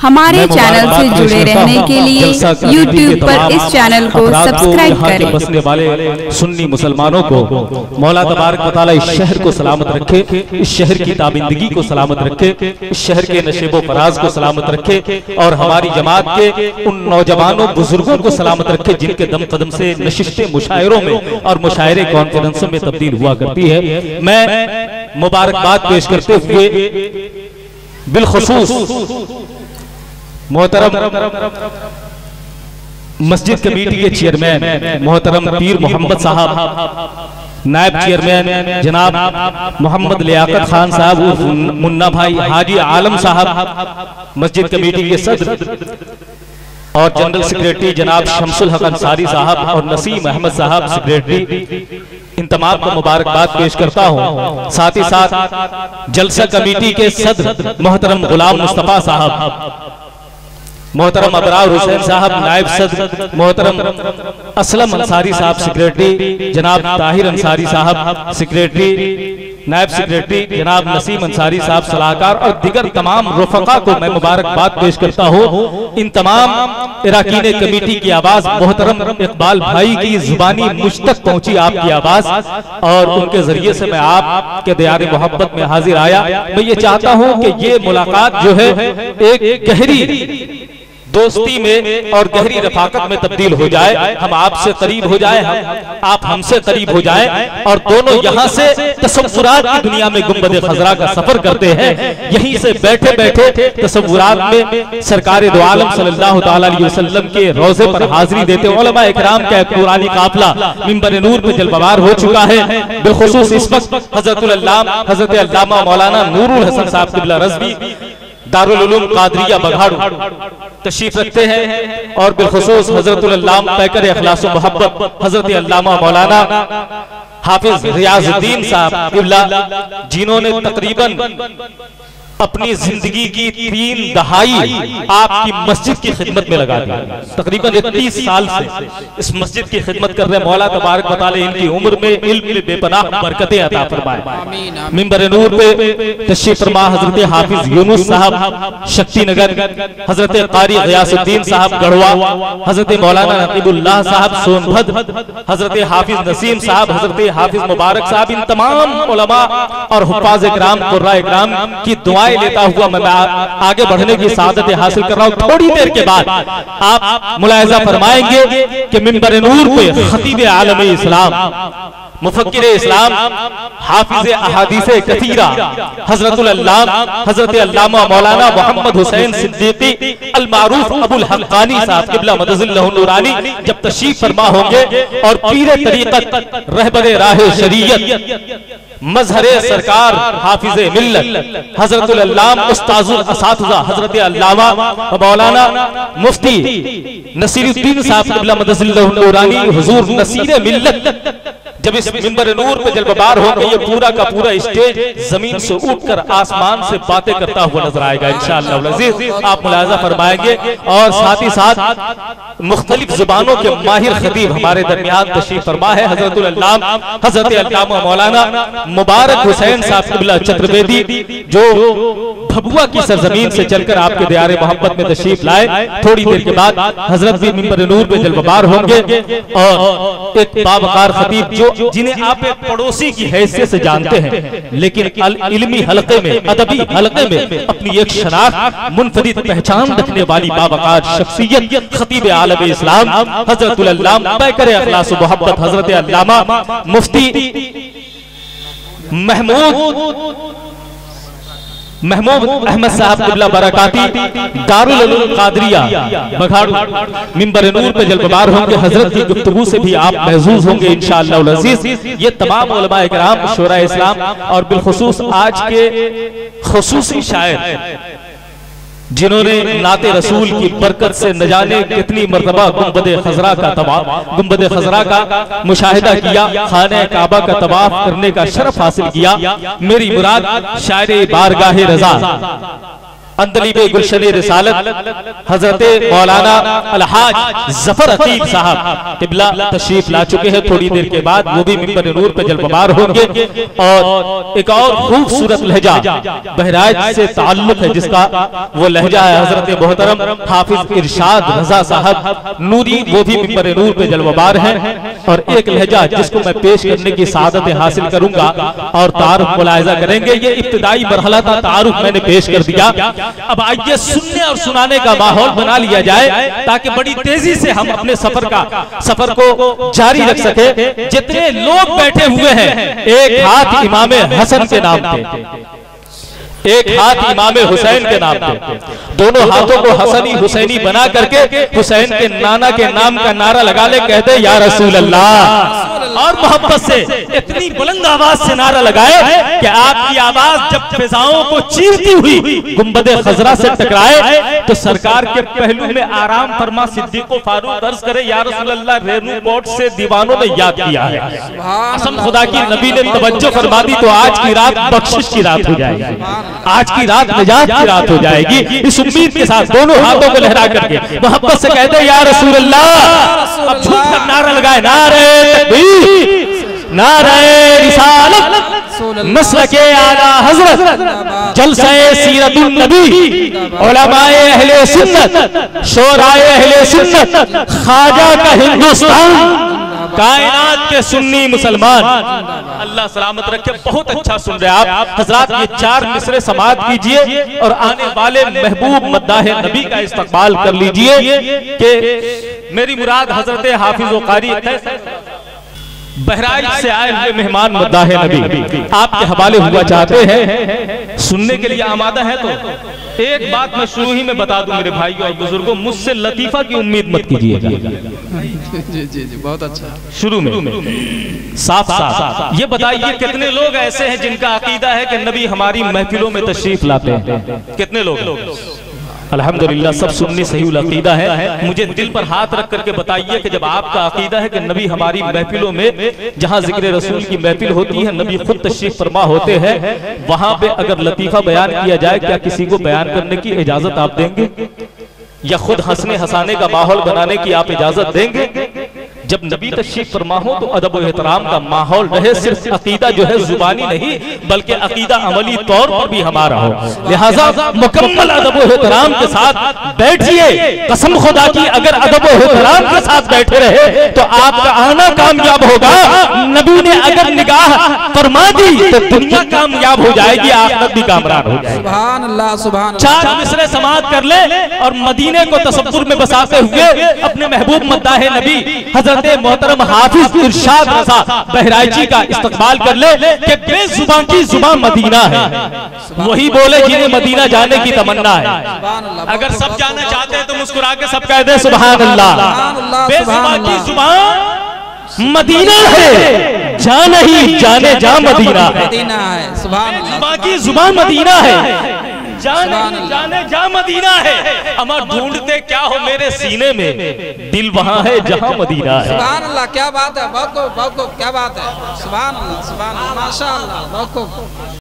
हमारे चैनल से जुड़े रहने के लिए YouTube पर इस चैनल को सब्सक्राइब करें। बसने वाले सुन्नी मुसलमानों को मौला तबारक व तआला इस शहर को सलामत रखे, इस शहर की ताबिंदगी को सलामत रखे, इस शहर के नशेबो फराज को सलामत रखे और हमारी जमात के उन नौजवानों बुजुर्गों को सलामत रखे जिनके दम कदम से नशिस्तें मुशायरों में और मुशायरे कॉन्फ्रेंसों में तब्दील हुआ करती है। मैं मुबारकबाद पेश करते हुए बिलखुसूस मोहतरम मस्जिद कमेटी के चेयरमैन मोहतरम पीर मोहम्मद साहब, नायब चेयरमैन जनाब मोहम्मद लियाकत खान साहब उर्फ मुन्ना भाई, हाजी आलम साहब मस्जिद कमेटी के सदर और जनरल सेक्रेटरी जनाब शमसुल हक अंसारी साहब और नसीम अहमद साहब सेक्रेटरी, इन तमाम को मुबारकबाद पेश करता हूँ। साथ ही साथ जलसा कमेटी के सदर मोहतरम गुलाम मुस्तफा साहब, मोहतरम अबरार हुसैन साहब नायब सदर, मोहतरम असलम अंसारी साहब सेक्रेटरी, जनाब ताहिर अंसारी साहब सेक्रेटरी, नायब सेक्रेटरी जनाब नसीम अंसारी साहब सलाहकार और दिगर तमाम रुफका को मैं मुबारकबाद पेश करता हूँ। इन तमाम इराकीन कमेटी की आवाज मोहतरम इकबाल भाई की जुबानी मुझ तक पहुंची, आपकी आवाज, और उनके जरिए से मैं आपके दियारे मोहब्बत में हाजिर आया। मैं ये चाहता हूँ कि ये मुलाकात जो है एक गहरी दोस्ती में और गहरी रफाकत में तब्दील हो जाए, हम आपसे करीब हो जाए, आप हमसे करीब हो जाए और दोनों यहाँ से तसव्वुरात की दुनिया में गुंबद खजरा का सफर करते हैं। यहीं से बैठे बैठे तसव्वुरात में सरकार दो आलम सल्लल्लाहु तआला अलैहि वसल्लम के रोजे पर हाजिरी देते उलमा इकराम का पुरानी काफिला मिंबर नूर पे जलवार हो चुका है। बिलखुसूस इस वक्त हजरत अल्लामा मौलाना नूरुल हसन साहब क़िबला रज़वी दारुल उलूम कादरिया बघाड़ू तशरीफ रखते हैं और बिलखुसूस हजरतुल अल्लामा पैकर इखलास व मोहब्बत हजरत अल्लामा मौलाना हाफिज रियाजुद्दीन साहब क़िबला, जिन्होंने तकरीबन अपनी जिंदगी की 3 दहाई आपकी मस्जिद की खिदमत में लगा दी, तकरीबन 31 साल से इस मस्जिद की खिदमत कर रहे मौला तबारक व तआला इनकी उम्र में इल्म में बेपनाह बरकतें अता फरमाए। मिंबर नूर पे तशरीफ फरमा हजरत हाफिज यूनुस साहब शक्तिनगर, हजरत कारी गयासुद्दीन साहब गढ़वा, हजरत मौलाना नकीबुल्लाह साहब सोनभद्र, हजरत हाफिज नसीम साहब, हजरत हाफिज मुबारक साहब, इन तमाम उलमा और हुफ्फाज इकराम कुर्रा इकराम की दुआएं लेता हुआ मैं आगे बढ़ने की सादत हासिल कर रहा हूं। थोड़ी देर के बाद आप मुलाहिजा फरमाएंगे कि मिंबर नूर पे खतीब आलम इस्लाम, मुफक्किर इस्लाम, हाफिज अहादीस कसीरा हजरतुल अल्लामा मौलाना मोहम्मद हुसैन सिद्दीकी अल मारूफ अबुल हक्कानी साहब क़िबला मदजिल्लहु नूरानी जब तशरीफ फरमा होंगे और पीरे तरीक़त रहबरे राह शरीयत मजहरे सरकार हाफिज मिल्लत हजरतुल अल्लामा उस्ताजुल असातिज़ा हजरत अल्लामा मौलाना मुफ्ती नसीरुद्दीन साहब क़िबला मदजिल्लहु नूरानी हुजूर नसीर मिल्लत जब इस मिंबर नूर पे जलवार होंगे, ये पूरा का पूरा स्टेज जमीन से उठकर आसमान से बातें करता हुआ नजर आएगा इंशाअल्लाह अज़ीज़। आप मुलाहिज़ा फरमाएंगे और साथ ही साथ मुख्तलिफ जुबानों के माहिर खतीब हमारे दरमियान तशरीफ फरमा है हजरतुल अल्लामा मौलाना मुबारक हुसैन साहब क़िबला चतुर्वेदी, जो भभुआ की सरजमीन से चलकर आपके दियारे मोहब्बत में तशरीफ लाए। थोड़ी देर के बाद हजरत भी मिंबर नूर पे जलवार होंगे और एक बावकार खतीब जो जिन्हें आप एक पड़ोसी की हैसियत से जानते हैं, लेकिन इल्मी हलके में, अदबी हलके में अपनी एक शनाख्त मुनफरिद पहचान रखने वाली बावकार शख्सियत खतीब आलम इस्लाम हजरतुल अल्लामा पैकर इखलास व मोहब्बत हजरत अल्लामा मुफ्ती महमूद अहमद साहब क़िबला बरकाती दारुल उलूम कादरिया बघाड़ू मिंबर नूर पे जलवार होंगे। हजरत की गुफ्तगू से भी आप महजूज होंगे इंशाअल्लाह अज़ीज़। ये तमाम उलमा इकराम शुरा इस्लाम और बिलखुसूस आज के खुसूसी शायर जिन्होंने नाते रसूल की बरकत से न जाने कितनी मर्तबा गुंबद खजरा का तवाफ, गुंबद खजरा का मुशाहिदा किया, खाने काबा का तवाफ करने का शरफ हासिल किया। मेरी मुराद शायरे बारगाहे रज़ा अंदलीब गुलशन रिसालत हजरत मौलाना अलहाज जफर अकीब साहब किबला तशरीफ ला चुके हैं। थोड़ी देर के बाद वो भी मिंबर नूर पे जलवबार होंगे। और एक और खूबसूरत लहजा बहराइच से ताल्लुक है जिसका वो लहजा है हजरत मोहतरम हाफिज इरशाद रजा साहब नूरी, वो भी मिंबर नूर पे जलवबार हैं। और एक लहजा जिसको मैं पेश करने की सादत हासिल करूंगा और तारुफ मुलाहिजा करेंगे। ये इब्तिदाई मरहला था, तारुफ मैंने पेश कर दिया। अब आइए सुनने और सुनाने का माहौल बना लिया जाए ताकि बड़ी तेजी से हम अपने सफर को जारी रख सके। जितने लोग बैठे हुए हैं, एक हाथ इमाम हसन के नाम पे, एक हाथ इमाम हुसैन के नाम पे, दोनों हाथों को हसनी हुसैनी बना करके हुसैन के नाना के नाम का नारा लगा ले, कहते या रसूल अल्लाह। और मोहब्बत से इतनी बुलंद आवाज से नारा लगाए कि आपकी आवाज जब फिजाओं को चीरती हुई गुंबद खजरा से टकराए तो सरकार के पहलू में आराम फरमा सिद्दीक़ो फारूक अर्ज करे, या रसूल अल्लाह, रेनू कोट से दीवानों ने याद किया है। कसम खुदा की नबी ने तवज्जो फरमा दी तो आज की रात बख्शिश की रात हो जाएगी, आज की रात निजात की रात हो जाएगी। इस उम्मीद के साथ दोनों हाथों को लहरा करके मोहब्बत से कहते या रसूल अल्लाह। अब झूठ कर नारा लगाए, नारे तकबीर, नारे रिसालत, मसलके आला हजरत, जलसे सीरतुन नबी, उलमाए अहले सुन्नत, शोराए अहले सुन्नत, ख्वाजा का हिंदुस्तान, कायनात के सुन्नी मुसलमान, अल्लाह सलामत रखे। बहुत अच्छा सुन रहे आप हजरात, ये 4 मिसरे समाअत कीजिए और आने वाले महबूब मद्दाह नबी का इस्तकबाल कर लीजिए कि मेरी मुराद हजरत हाफिज व कारी बहराइच से आए हुए मेहमान मद्दाह नबी आपके हवाले हुआ चाहते हैं, सुनने के लिए आमादा है। तो एक बात मैं शुरू ही में बता दूं मेरे भाई और बुजुर्गों, मुझसे लतीफा की उम्मीद मत कीजिएगा। जी बहुत अच्छा। शुरू में साफ साफ ये बताइए कितने लोग ऐसे हैं जिनका अकीदा है कि नबी हमारी महफिलों में तशरीफ लाते हैं? कितने लोग? अल्हम्दुलिल्लाह सब सुन्नी सही अकीदा है। मुझे दिल पर हाथ रख करके बताइए कि जब आपका अकीदा है कि नबी हमारी महफिलों में, जहां जिक्र रसूल की महफिल होती है, नबी खुद तशरीफ फरमा होते हैं, वहां पे अगर लतीफा बयान किया जाए, क्या किसी को बयान करने की इजाजत आप देंगे? या खुद हंसने हंसाने का माहौल बनाने की आप इजाजत देंगे? जब नबी तशरीफ फरमा हो तो अदब व एहतराम का माहौल रहे, सिर्फ अकीदा जो है जुबानी नहीं बल्कि अकीदा अमली तौर पर भी हमारा हो। लिहाजा मुकम्मल अदब व एहतराम के साथ बैठिए। कसम खुदा की अगर अदब व एहतराम के साथ बैठे रहे तो आपका आना कामयाब होगा। नबी ने अगर निगाह फरमा दी तो दुनिया कामयाब हो जाएगी, आखिरत भी कामयाब हो जाएगी। सुभान अल्लाह, सुभान अल्लाह। 4 मिसरे समाअत कर ले और मदीने को तसव्वुर में बसाते हुए अपने महबूब मद्दाह नबी हजरत मोहतरम हाफिज इरशाद रजा बहराइची का इस्तकबाल कर ले कि बेजुबान की जुबान मदीना है, वही बोले जिन्हें मदीना जाने की तमन्ना है। अगर सब जाना चाहते हैं तो मुस्कुरा के सब कह दे सुभान अल्लाह। बेजुबान की जुबान मदीना है, जा नहीं जाने जा मदीना है, बेजुबान की जुबान मदीना है, जाने जा मदीना है। अमर ढूंढते क्या हो मेरे सीने में, दिल वहां है जहां मदीना है। सुभान अल्लाह, क्या बात है, बहुत क्या बात है। सुभान अल्लाह, सुभान अल्लाह, माशाअल्लाह, बहुत